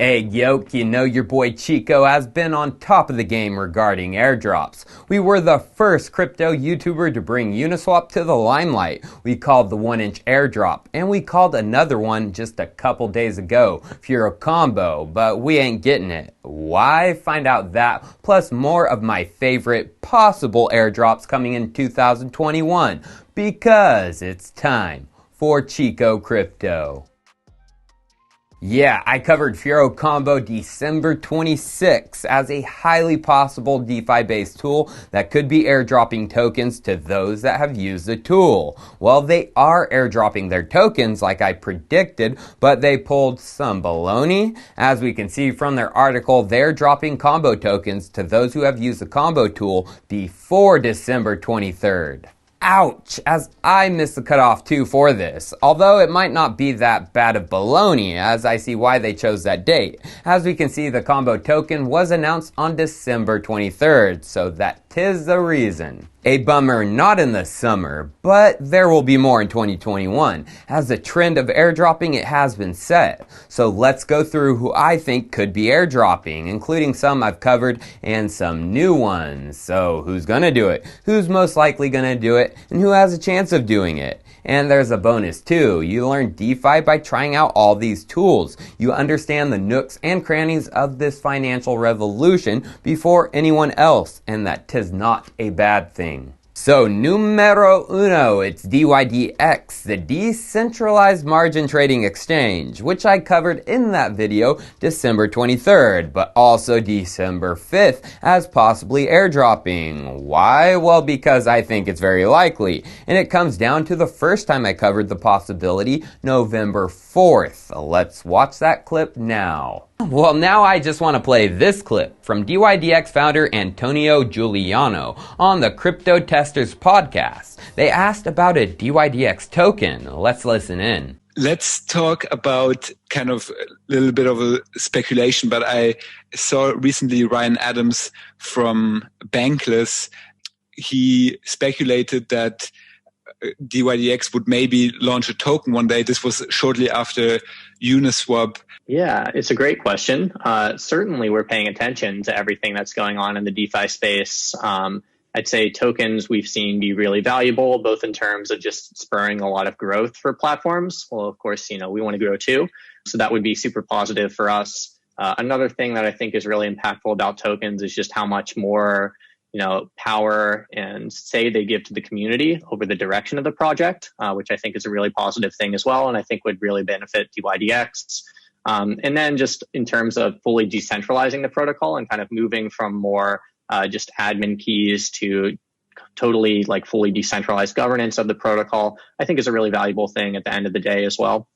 Hey, Yoke, you know your boy Chico has been on top of the game regarding airdrops. We were the first crypto YouTuber to bring Uniswap to the limelight. We called the 1-inch airdrop, and we called another one just a couple days ago, Furocombo, but we ain't getting it. Why? Find out that, plus more of my favorite possible airdrops coming in 2021, because it's time for Chico Crypto. Yeah, I covered Furocombo December 26 as a highly possible DeFi-based tool that could be airdropping tokens to those that have used the tool. Well, they are airdropping their tokens like I predicted, but they pulled some baloney. As we can see from their article, they're dropping combo tokens to those who have used the combo tool before December 23rd. Ouch, as I missed the cutoff too for this, although it might not be that bad of baloney as I see why they chose that date. As we can see, the combo token was announced on December 23rd, so that 'tis the reason. A bummer not in the summer, but there will be more in 2021, as the trend of airdropping it has been set. So let's go through who I think could be airdropping, including some I've covered and some new ones. So who's gonna do it? Who's most likely gonna do it? And who has a chance of doing it? And there's a bonus too. You learn DeFi by trying out all these tools. You understand the nooks and crannies of this financial revolution before anyone else, and that 'tis not a bad thing. So, numero uno, it's DyDx, the decentralized margin trading exchange, which I covered in that video December 23rd, but also December 5th as possibly airdropping. Why? Well, because I think it's very likely, and it comes down to the first time I covered the possibility, November 4th. Let's watch that clip now. Well, now I just want to play this clip from DyDx founder Antonio Giuliano on the Crypto Testers podcast. They asked about a DyDx token. Let's listen in. Let's talk about kind of a little bit of a speculation, but I saw recently Ryan Adams from Bankless. He speculated that DyDx would maybe launch a token one day. This was shortly after Uniswap. Yeah, it's a great question. Certainly, we're paying attention to everything that's going on in the DeFi space. I'd say tokens we've seen be really valuable, both in terms of just spurring a lot of growth for platforms. Well, of course, we want to grow too. So that would be super positive for us. Another thing that I think is really impactful about tokens is just how much more power and say they give to the community over the direction of the project, which I think is a really positive thing as well, and I think would really benefit DyDx. And then just in terms of fully decentralizing the protocol and kind of moving from more just admin keys to totally fully decentralized governance of the protocol, I think is a really valuable thing at the end of the day as well.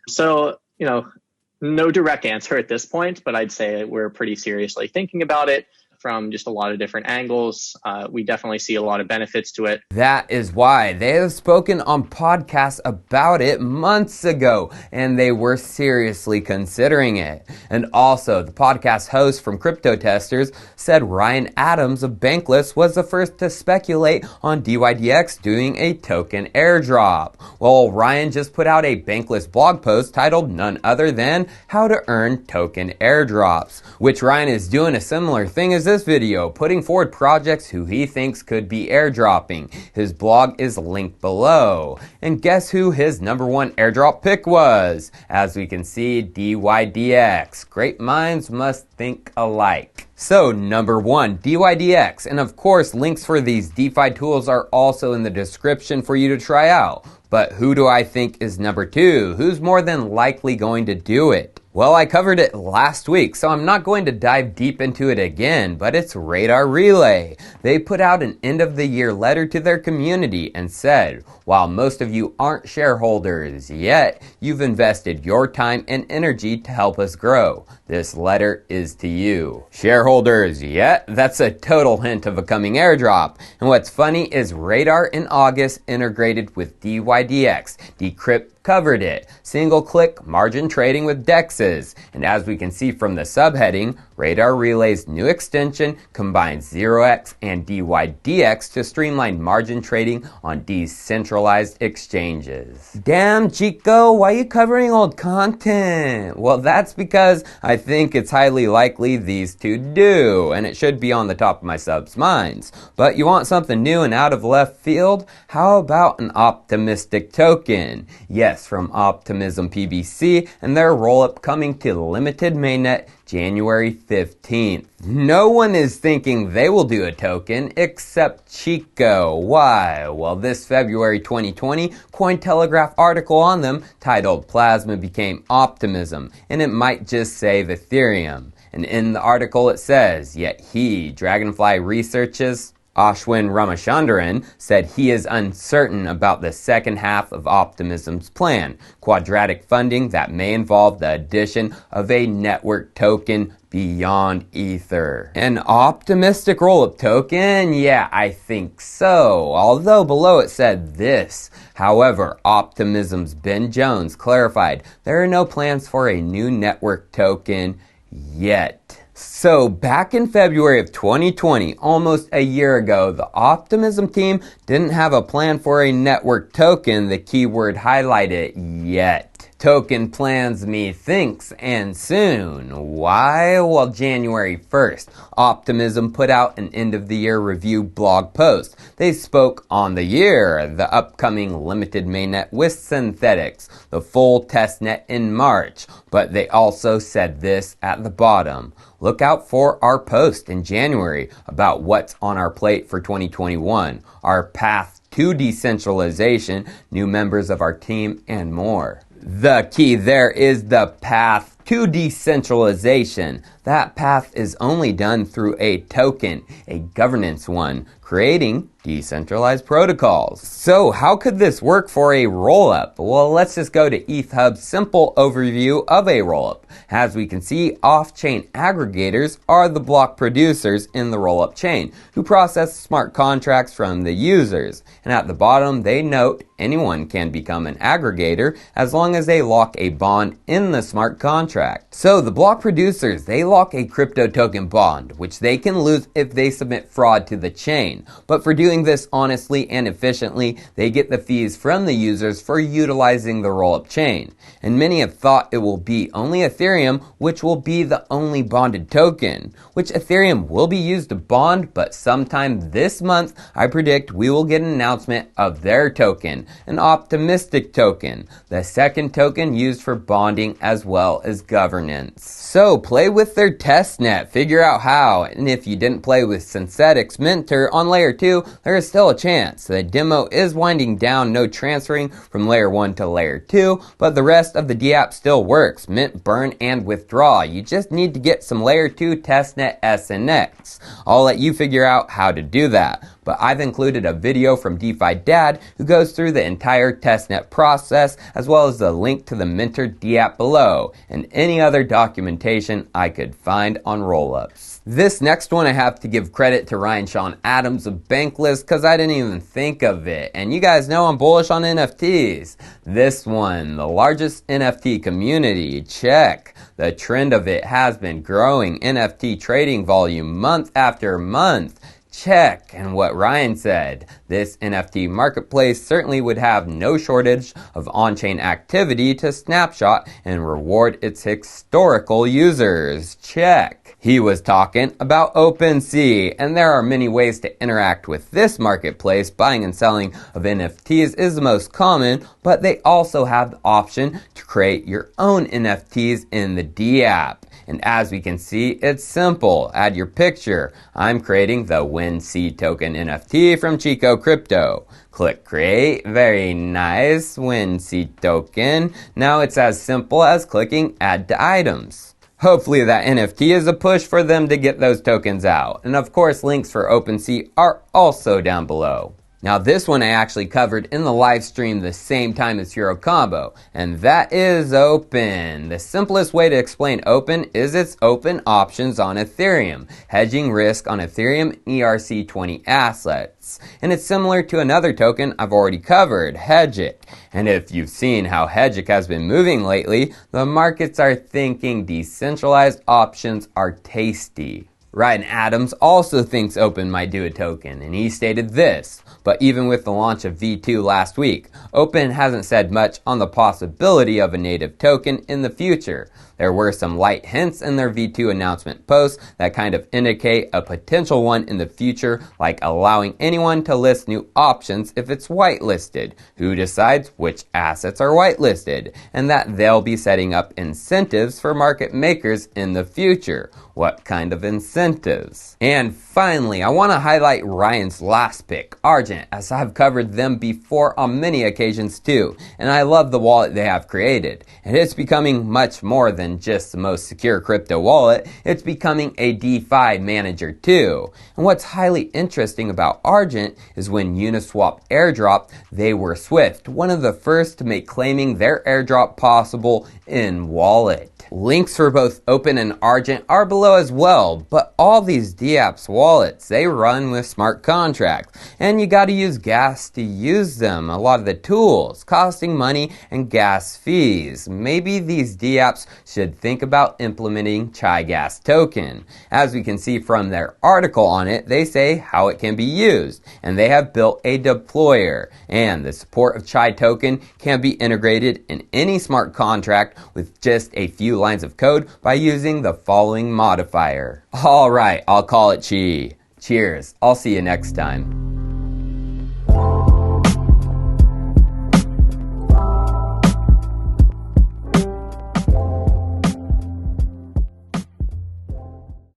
So, no direct answer at this point, but I'd say we're pretty seriously thinking about it from just a lot of different angles. We definitely see a lot of benefits to it. That is why they have spoken on podcasts about it months ago, and they were seriously considering it. And also, the podcast host from Crypto Testers said Ryan Adams of Bankless was the first to speculate on DyDx doing a token airdrop. Well, Ryan just put out a Bankless blog post titled none other than How to Earn Token Airdrops, which Ryan is doing a similar thing as this video, putting forward projects who he thinks could be airdropping. His blog is linked below. And guess who his #1 airdrop pick was? As we can see, DyDx. Great minds must think alike. So, #1, DyDx. And of course, links for these DeFi tools are also in the description for you to try out. But who do I think is #2? Who's more than likely going to do it? Well, I covered it last week, so I'm not going to dive deep into it again, but it's Radar Relay. They put out an end-of-the-year letter to their community and said, while most of you aren't shareholders yet, you've invested your time and energy to help us grow. This letter is to you. Shareholders yet? That's a total hint of a coming airdrop. And what's funny is Radar in August integrated with DyDx, Decrypt covered it. Single-click margin trading with DEXs. And as we can see from the subheading, Radar Relay's new extension combines 0x and DyDx to streamline margin trading on decentralized exchanges. Damn, Chico, why are you covering old content? Well, that's because I think it's highly likely these two do, and it should be on the top of my subs' minds. But you want something new and out of left field? How about an optimistic token? Yes, from Optimism PBC and their rollup coming to limited mainnet January 15th. No one is thinking they will do a token except Chico. Why? Well, this February 2020 Cointelegraph article on them titled Plasma Became Optimism, and it might just save Ethereum. And in the article it says, yet he, Dragonfly Research's Ashwin Ramachandran, said he is uncertain about the second half of Optimism's plan, quadratic funding that may involve the addition of a network token beyond Ether. An optimistic rollup token? Yeah, I think so. Although below it said this. However, Optimism's Ben Jones clarified there are no plans for a new network token yet. So back in February of 2020, almost a year ago, the Optimism team didn't have a plan for a network token, the keyword highlighted, yet. Token plans methinks, and soon. Why? Well, January 1st, Optimism put out an end-of-the-year review blog post. They spoke on the year, the upcoming limited mainnet with synthetics, the full testnet in March, but they also said this at the bottom. Look out for our post in January about what's on our plate for 2021, our path to decentralization, new members of our team, and more. The key there is the path to decentralization. That path is only done through a token, a governance one, creating decentralized protocols. So how could this work for a rollup? Well, let's just go to ETHHub's simple overview of a rollup. As we can see, off-chain aggregators are the block producers in the rollup chain who process smart contracts from the users. And at the bottom, they note anyone can become an aggregator as long as they lock a bond in the smart contract. So the block producers, they lock a crypto token bond, which they can lose if they submit fraud to the chain. But for doing this honestly and efficiently, they get the fees from the users for utilizing the rollup chain. And many have thought it will be only Ethereum, which will be the only bonded token, which Ethereum will be used to bond, but sometime this month, I predict we will get an announcement of their token, an optimistic token, the second token used for bonding as well as governance. So play with their testnet, figure out how, and if you didn't play with Synthetics Mintr on layer 2, there is still a chance. The demo is winding down, no transferring from layer 1 to layer 2, but the rest of the dApp still works, mint, burn, and withdraw. You just need to get some layer 2 testnet SNX. I'll let you figure out how to do that. But I've included a video from DeFi Dad who goes through the entire testnet process as well as the link to the Mintr dApp below and any other documentation I could find on rollups. This next one I have to give credit to Ryan Sean Adams of Bankless because I didn't even think of it. And you guys know I'm bullish on NFTs. This one, the largest NFT community, check. The trend of it has been growing NFT trading volume month after month. Check. And what Ryan said, this NFT marketplace certainly would have no shortage of on-chain activity to snapshot and reward its historical users. Check. He was talking about OpenSea, and there are many ways to interact with this marketplace. Buying and selling of NFTs is the most common, but they also have the option to create your own NFTs in the dApp. And as we can see, it's simple. Add your picture. I'm creating the WinSea token NFT from Chico Crypto. Click create. Very nice. WinSea token. Now it's as simple as clicking add to items. Hopefully that NFT is a push for them to get those tokens out. And of course, links for OpenSea are also down below. Now this one I actually covered in the live stream the same time as Furocombo, and that is Opyn. The simplest way to explain Opyn is its open options on Ethereum, hedging risk on Ethereum ERC20 assets. And it's similar to another token I've already covered, Hedgic. And if you've seen how Hedgic has been moving lately, the markets are thinking decentralized options are tasty. Ryan Adams also thinks Opyn might do a token, and he stated this: but even with the launch of V2 last week, Opyn hasn't said much on the possibility of a native token in the future. There were some light hints in their V2 announcement posts that kind of indicate a potential one in the future, like allowing anyone to list new options if it's whitelisted, who decides which assets are whitelisted, and that they'll be setting up incentives for market makers in the future. What kind of incentives? And finally, I want to highlight Ryan's last pick, Argent, as I've covered them before on many occasions too, and I love the wallet they have created. And it's becoming much more than just the most secure crypto wallet, it's becoming a DeFi manager too. And what's highly interesting about Argent is when Uniswap airdropped, they were swift, one of the first to make claiming their airdrop possible in wallet. Links for both Opyn and Argent are below as well, but all these dApps wallets, they run with smart contracts, and you gotta use gas to use them. A lot of the tools costing money and gas fees. Maybe these dApps should think about implementing Chai Gas token. As we can see from their article on it, they say how it can be used, and they have built a deployer, and the support of Chai token can be integrated in any smart contract with just a few lines of code by using the following modifier. Alright, I'll call it Chi. Cheers, I'll see you next time.